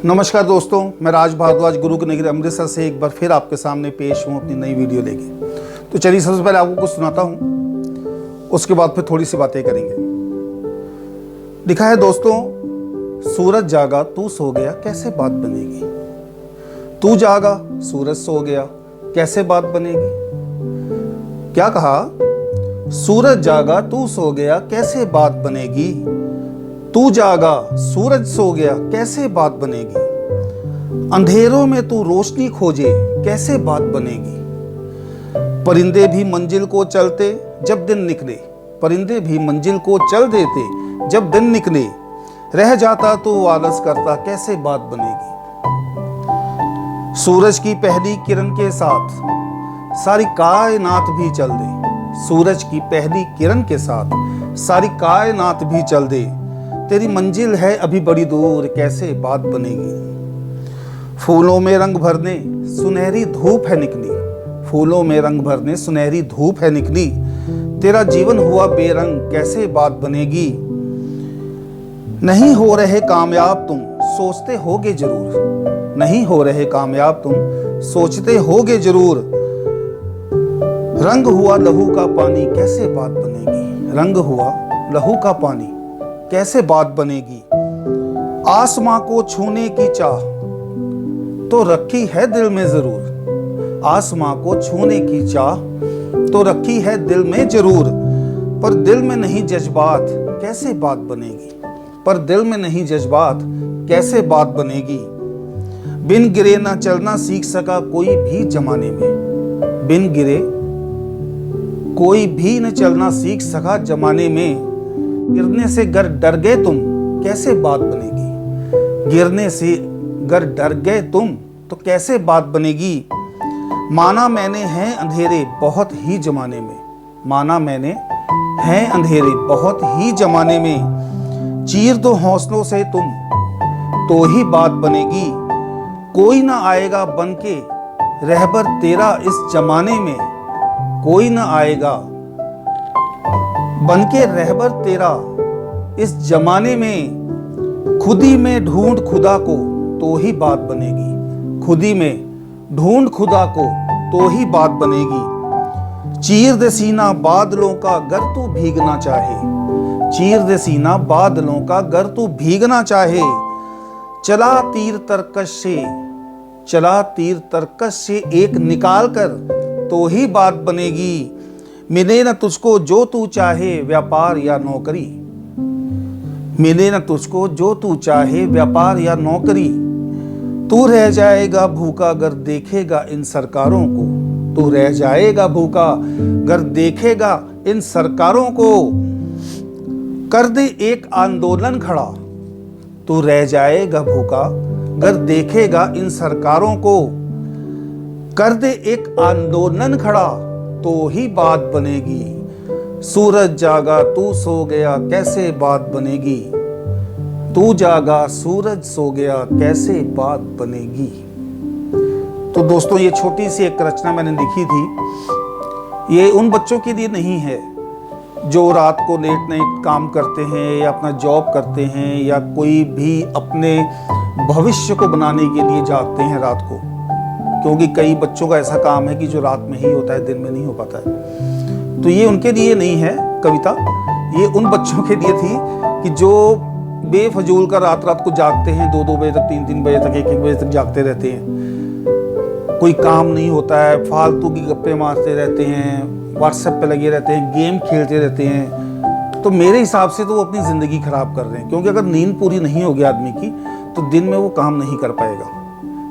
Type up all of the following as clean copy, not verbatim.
नमस्कार दोस्तों, मैं राज भारद्वाज गुरु की नगरी अमृतसर से एक बार फिर आपके सामने पेश हूँ अपनी नई वीडियो लेके। तो चलिए सबसे पहले आपको कुछ सुनाता हूँ, उसके बाद फिर थोड़ी सी बातें करेंगे। लिखा है दोस्तों, सूरज जागा तू सो गया कैसे बात बनेगी। तू जागा सूरज सो गया कैसे बात बनेगी। क्या कहा? सूरज जागा तू सो गया कैसे बात बनेगी। तू जागा सूरज सो गया कैसे बात बनेगी। अंधेरों में तू रोशनी खोजे कैसे बात बनेगी। परिंदे भी मंजिल को चलते जब दिन निकले, परिंदे भी मंजिल को चल देते जब दिन निकले। रह जाता तो आलस करता कैसे बात बनेगी। सूरज की पहली किरण के साथ सारी कायनात भी चल दे। सूरज की पहली किरण के साथ सारी कायनात भी चल दे। तेरी मंजिल है अभी बड़ी दूर कैसे बात बनेगी। फूलों में रंग भरने सुनहरी धूप है निकली। फूलों में रंग भरने सुनहरी धूप है निकली। तेरा जीवन हुआ बेरंग कैसे बात बनेगी। नहीं हो रहे कामयाब तुम सोचते होगे जरूर। नहीं हो रहे कामयाब तुम सोचते होगे जरूर। रंग हुआ लहू का पानी कैसे बात बनेगी। रंग हुआ लहू का पानी कैसे बात बनेगी। आसमां को छूने की चाह तो रखी है दिल में जरूर। आसमां को छूने की चाह तो रखी है दिल में जरूर। पर दिल में नहीं जज्बात कैसे बात बनेगी। पर दिल में नहीं जज्बात कैसे बात बनेगी। बिन गिरे ना चलना सीख सका कोई भी जमाने में। बिन गिरे कोई भी न चलना सीख सका जमाने में। गिरने से गर डर गए तुम कैसे बात बनेगी। गिरने से गर डर गए तुम तो कैसे बात बनेगी। माना मैंने हैं अंधेरे बहुत ही जमाने में। माना मैंने हैं अंधेरे बहुत ही जमाने में। चीर दो हौसलों से तुम तो ही बात बनेगी। कोई ना आएगा बनके रहबर तेरा इस जमाने में। कोई ना आएगा बनके रहबर तेरा इस जमाने में। खुदी में ढूंढ खुदा को तो ही बात बनेगी। खुदी में ढूंढ खुदा को तो ही बात बनेगी। चीर दे सीना बादलों का गर तू भीगना चाहे। चीर दे सीना बादलों का गर तू भीगना चाहे। चला तीर तरकश से, चला तीर तरकश से एक निकाल कर तो ही बात बनेगी। मिले न तुझको जो तू चाहे व्यापार या नौकरी। मिले न तुझको जो तू चाहे व्यापार या नौकरी। तू रह जाएगा भूखा अगर देखेगा इन सरकारों को। तू रह जाएगा भूखा अगर देखेगा इन सरकारों को। कर दे एक आंदोलन खड़ा। तू रह जाएगा भूखा अगर देखेगा इन सरकारों को। कर दे एक आंदोलन खड़ा तो ही बात बनेगी। सूरज जागा तू सो गया कैसे बात बनेगी। तू जागा सूरज सो गया कैसे बात बनेगी। तो दोस्तों, ये छोटी सी एक रचना मैंने लिखी थी। ये उन बच्चों के लिए नहीं है जो रात को लेट नाइट काम करते हैं या अपना जॉब करते हैं या कोई भी अपने भविष्य को बनाने के लिए जागते हैं रात को। क्योंकि कई बच्चों का ऐसा काम है कि जो रात में ही होता है, दिन में नहीं हो पाता है। तो ये उनके लिए नहीं है कविता। ये उन बच्चों के लिए थी कि जो बेफजूल का रात रात को जागते हैं, 2-2 बजे तक, 3-3 बजे तक, 1-1 बजे तक जागते रहते हैं। कोई काम नहीं होता है, फालतू की गप्पे मारते रहते हैं, व्हाट्सएप पे लगे रहते हैं, गेम खेलते रहते हैं। तो मेरे हिसाब से तो वो अपनी ज़िंदगी खराब कर रहे हैं। क्योंकि अगर नींद पूरी नहीं होगी आदमी की तो दिन में वो काम नहीं कर पाएगा।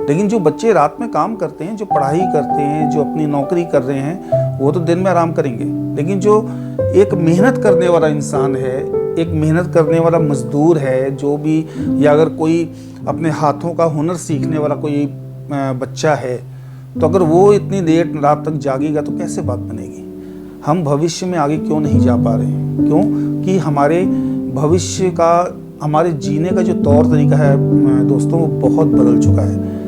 लेकिन जो बच्चे रात में काम करते हैं, जो पढ़ाई करते हैं, जो अपनी नौकरी कर रहे हैं, वो तो दिन में आराम करेंगे। लेकिन जो एक मेहनत करने वाला इंसान है, एक मेहनत करने वाला मजदूर है, जो भी, या अगर कोई अपने हाथों का हुनर सीखने वाला कोई बच्चा है, तो अगर वो इतनी देर रात तक जागेगा तो कैसे बात बनेगी। हम भविष्य में आगे क्यों नहीं जा पा रहे हैं? क्यों कि हमारे भविष्य का, हमारे जीने का जो तौर तरीका है दोस्तों, वो बहुत बदल चुका है।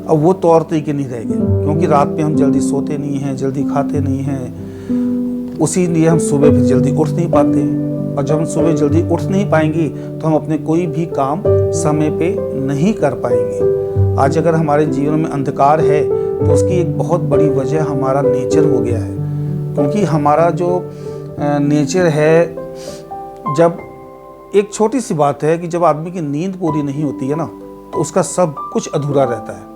अब वो तौर तरीके नहीं रह गए। क्योंकि रात में हम जल्दी सोते नहीं हैं, जल्दी खाते नहीं हैं, उसी लिए हम सुबह फिर जल्दी उठ नहीं पाते हैं। और जब हम सुबह जल्दी उठ नहीं पाएंगे तो हम अपने कोई भी काम समय पे नहीं कर पाएंगे। आज अगर हमारे जीवन में अंधकार है तो उसकी एक बहुत बड़ी वजह हमारा नेचर हो गया है, क्योंकि हमारा जो नेचर है, जब एक छोटी सी बात है कि जब आदमी की नींद पूरी नहीं होती है ना तो उसका सब कुछ अधूरा रहता है।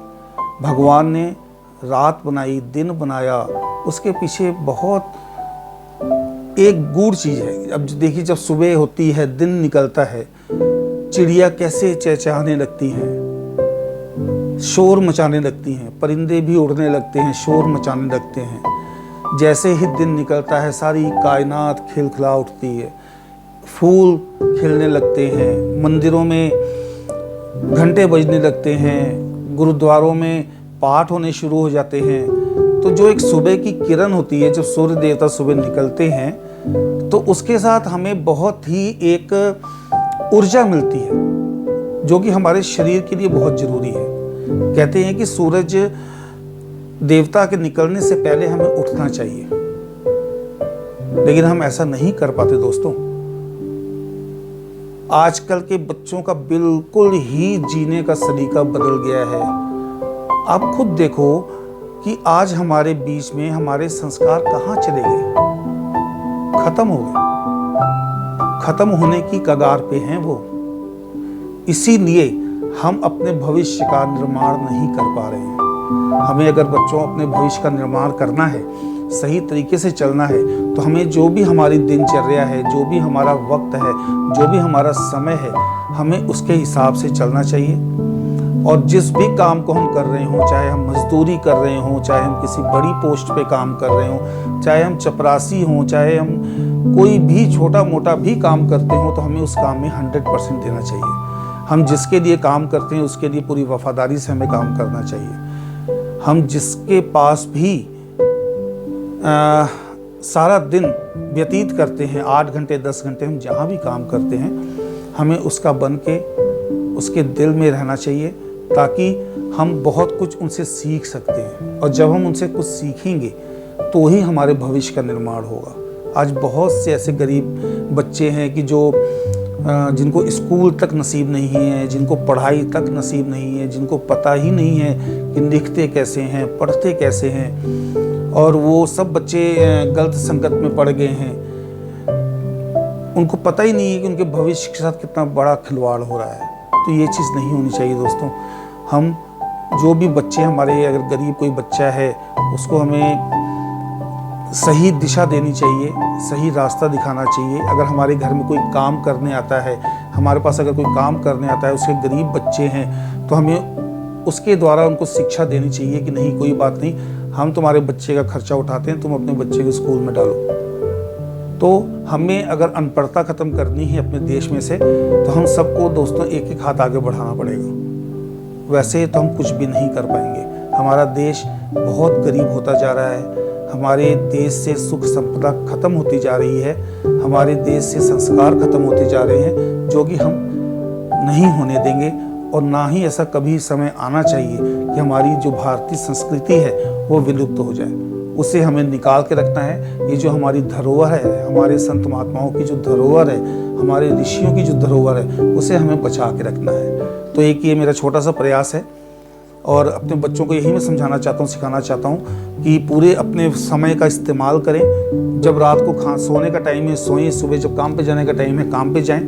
भगवान ने रात बनाई, दिन बनाया, उसके पीछे बहुत एक गूढ़ चीज़ है। अब देखिए, जब सुबह होती है, दिन निकलता है, चिड़िया कैसे चहचहाने लगती हैं, शोर मचाने लगती हैं, परिंदे भी उड़ने लगते हैं, शोर मचाने लगते हैं। जैसे ही दिन निकलता है सारी कायनात खिलखिला उठती है, फूल खिलने लगते हैं, मंदिरों में घंटे बजने लगते हैं, गुरुद्वारों में पाठ होने शुरू हो जाते हैं। तो जो एक सुबह की किरण होती है, जब सूर्य देवता सुबह निकलते हैं तो उसके साथ हमें बहुत ही एक ऊर्जा मिलती है जो कि हमारे शरीर के लिए बहुत ज़रूरी है। कहते हैं कि सूरज देवता के निकलने से पहले हमें उठना चाहिए, लेकिन हम ऐसा नहीं कर पाते दोस्तों। आजकल के बच्चों का बिल्कुल ही जीने का सलीका बदल गया है। आप खुद देखो कि आज हमारे बीच में हमारे संस्कार कहाँ चले गए, खत्म हो गए, खत्म होने की कगार पे हैं वो। इसीलिए हम अपने भविष्य का निर्माण नहीं कर पा रहे हैं। हमें अगर बच्चों अपने भविष्य का निर्माण करना है, सही तरीके से चलना है, तो हमें जो भी हमारी दिनचर्या है, जो भी हमारा वक्त है, जो भी हमारा समय है, हमें उसके हिसाब से चलना चाहिए। और जिस भी काम को हम कर रहे हों, चाहे हम मजदूरी कर रहे हों, चाहे हम किसी बड़ी पोस्ट पे काम कर रहे हों, चाहे हम चपरासी हों, चाहे हम कोई भी छोटा मोटा भी काम करते हों, तो हमें उस काम में 100% देना चाहिए। हम जिसके लिए काम करते हैं उसके लिए पूरी वफादारी से हमें काम करना चाहिए। हम जिसके पास भी सारा दिन व्यतीत करते हैं, 8 घंटे 10 घंटे हम जहाँ भी काम करते हैं, हमें उसका बन के उसके दिल में रहना चाहिए, ताकि हम बहुत कुछ उनसे सीख सकते हैं। और जब हम उनसे कुछ सीखेंगे तो ही हमारे भविष्य का निर्माण होगा। आज बहुत से ऐसे गरीब बच्चे हैं कि जो जिनको स्कूल तक नसीब नहीं है, जिनको पढ़ाई तक नसीब नहीं है, जिनको पता ही नहीं है कि लिखते कैसे हैं, पढ़ते कैसे हैं, और वो सब बच्चे गलत संगत में पड़ गए हैं। उनको पता ही नहीं है कि उनके भविष्य के साथ कितना बड़ा खिलवाड़ हो रहा है। तो ये चीज़ नहीं होनी चाहिए दोस्तों। हम जो भी बच्चे हमारे, अगर गरीब कोई बच्चा है, उसको हमें सही दिशा देनी चाहिए, सही रास्ता दिखाना चाहिए। अगर हमारे घर में कोई काम करने आता है, हमारे पास अगर कोई काम करने आता है, उसके गरीब बच्चे हैं, तो हमें उसके द्वारा उनको शिक्षा देनी चाहिए कि नहीं, कोई बात नहीं, हम तुम्हारे बच्चे का खर्चा उठाते हैं, तुम अपने बच्चे को स्कूल में डालो। तो हमें अगर अनपढ़ता ख़त्म करनी है अपने देश में से, तो हम सबको दोस्तों एक एक हाथ आगे बढ़ाना पड़ेगा। वैसे तो हम कुछ भी नहीं कर पाएंगे। हमारा देश बहुत गरीब होता जा रहा है, हमारे देश से सुख संपदा खत्म होती जा रही है, हमारे देश से संस्कार खत्म होते जा रहे हैं, जो कि हम नहीं होने देंगे। और ना ही ऐसा कभी समय आना चाहिए कि हमारी जो भारतीय संस्कृति है वो विलुप्त हो जाए। उसे हमें निकाल के रखना है। ये जो हमारी धरोहर है, हमारे संत महात्माओं की जो धरोहर है, हमारे ऋषियों की जो धरोहर है, उसे हमें बचा के रखना है। तो एक ये मेरा छोटा सा प्रयास है, और अपने बच्चों को यही मैं समझाना चाहता हूँ, सिखाना चाहता हूँ कि पूरे अपने समय का इस्तेमाल करें। जब रात को सोने का टाइम है सोएं, सुबह जब काम पे जाने का टाइम है काम पे जाएं,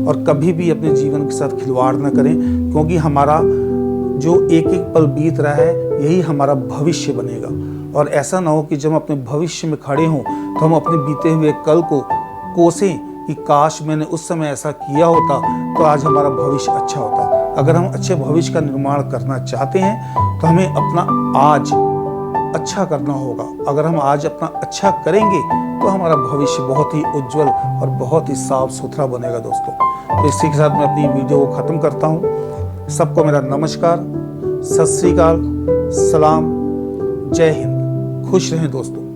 और कभी भी अपने जीवन के साथ खिलवाड़ ना करें, क्योंकि हमारा जो एक एक पल बीत रहा है यही हमारा भविष्य बनेगा। और ऐसा ना हो कि जब हम अपने भविष्य में खड़े हों तो हम अपने बीते हुए कल को कोसें कि काश मैंने उस समय ऐसा किया होता तो आज हमारा भविष्य अच्छा होता। अगर हम अच्छे भविष्य का निर्माण करना चाहते हैं तो हमें अपना आज अच्छा करना होगा। अगर हम आज अपना अच्छा करेंगे तो हमारा भविष्य बहुत ही उज्जवल और बहुत ही साफ सुथरा बनेगा दोस्तों। तो इसी के साथ मैं अपनी वीडियो को ख़त्म करता हूँ। सबको मेरा नमस्कार, सत श्री अकाल, सलाम, जय हिंद। खुश रहें दोस्तों।